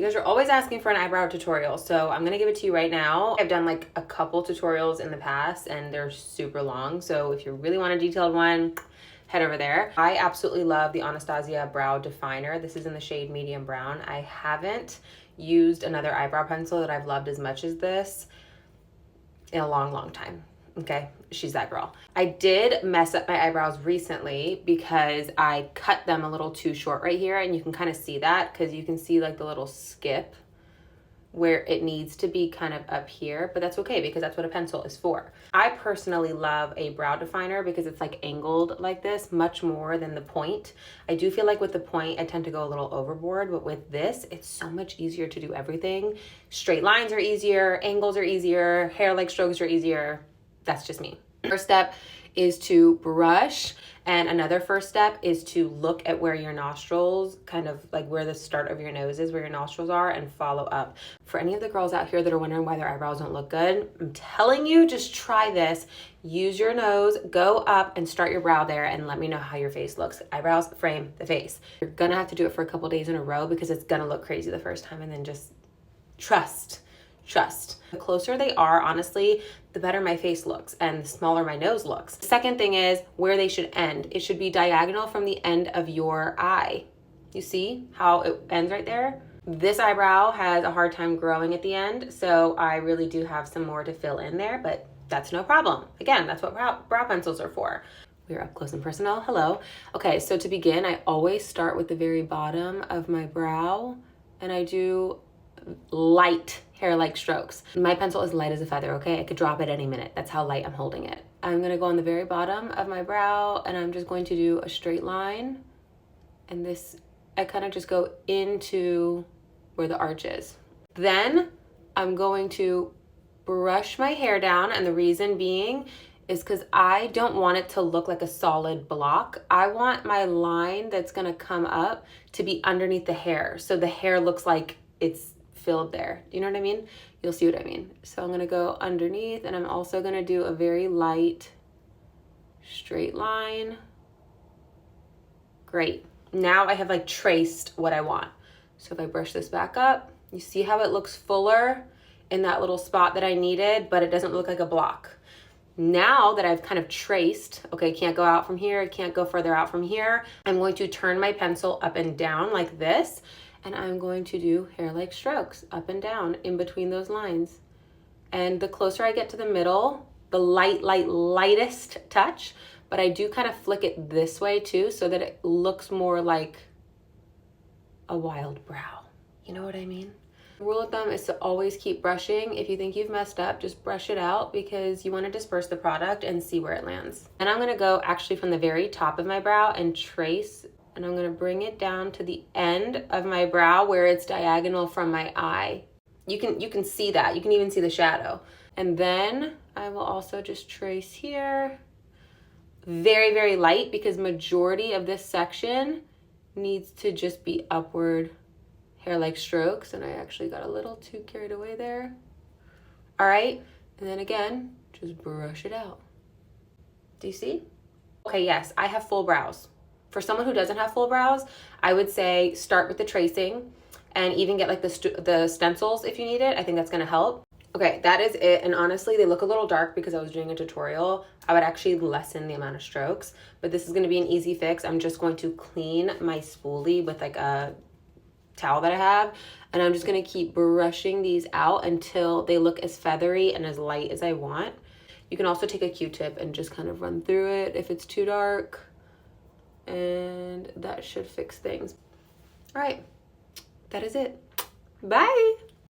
You guys are always asking for an eyebrow tutorial, so I'm gonna give it to you right now. I've done like a couple tutorials in the past and they're super long, so if you really want a detailed one, head over there. I absolutely love the Anastasia Brow Definer. This is in the shade medium brown. I haven't used another eyebrow pencil that I've loved as much as this in a long time. Okay, she's that girl. I did mess up my eyebrows recently because I cut them a little too short right here, and you can kind of see that because you can see like the little skip where it needs to be kind of up here, but that's okay because that's what a pencil is for. I personally love a brow definer because it's like angled like this much more than the point. I do feel like with the point, I tend to go a little overboard, but with this, it's so much easier to do everything. Straight lines are easier, angles are easier, hair-like strokes are easier. That's just me. First step is to brush, and another first step is to look at where your nostrils, kind of like where the start of your nose is, where your nostrils are, and follow up. For any of the girls out here that are wondering why their eyebrows don't look good, I'm telling you, just try this. Use your nose, go up and start your brow there, and let me know how your face looks. Eyebrows frame the face. You're gonna have to do it for a couple days in a row because it's gonna look crazy the first time, and then just trust. The closer they are, honestly, the better my face looks and the smaller my nose looks. The second thing is where they should end. It should be diagonal from the end of your eye. You see how it ends right there? This eyebrow has a hard time growing at the end, so I really do have some more to fill in there, but that's no problem. Again, that's what brow pencils are for. We're up close and personal. Hello. Okay, so to begin, I always start with the very bottom of my brow, and I do light hair-like strokes. My pencil is light as a feather, okay? I could drop it any minute. That's how light I'm holding it. I'm gonna go on the very bottom of my brow, and I'm just going to do a straight line. And this, I kind of just go into where the arch is. Then I'm going to brush my hair down, and the reason being is because I don't want it to look like a solid block. I want my line that's gonna come up to be underneath the hair, so the hair looks like it's filled there. Do you know what I mean? You'll see what I mean. So I'm gonna go underneath, and I'm also gonna do a very light straight line. Great. Now I have like traced what I want. So if I brush this back up, you see how it looks fuller in that little spot that I needed, but it doesn't look like a block. Now that I've kind of traced, okay, can't go out from here, can't go further out from here, I'm going to turn my pencil up and down like this, and I'm going to do hair-like strokes up and down in between those lines. And the closer I get to the middle, the lightest touch, but I do kind of flick it this way too so that it looks more like a wild brow. You know what I mean? The rule of thumb is to always keep brushing. If you think you've messed up, just brush it out because you want to disperse the product and see where it lands. And I'm gonna go actually from the very top of my brow and trace, and I'm gonna bring it down to the end of my brow where it's diagonal from my eye. You can see that. You can even see the shadow. And then I will also just trace here. Very, very light because majority of this section needs to just be upward hair-like strokes, and I actually got a little too carried away there. All right, and then again, just brush it out. Do you see? Okay, yes, I have full brows. For someone who doesn't have full brows, I would say start with the tracing and even get like the stencils if you need it. I think that's gonna help. Okay, that is it. And honestly, they look a little dark because I was doing a tutorial. I would actually lessen the amount of strokes, but this is gonna be an easy fix. I'm just going to clean my spoolie with like a towel that I have, and I'm just gonna keep brushing these out until they look as feathery and as light as I want. You can also take a Q-tip and just kind of run through it if it's too dark, and that should fix things. All right, that is it. Bye.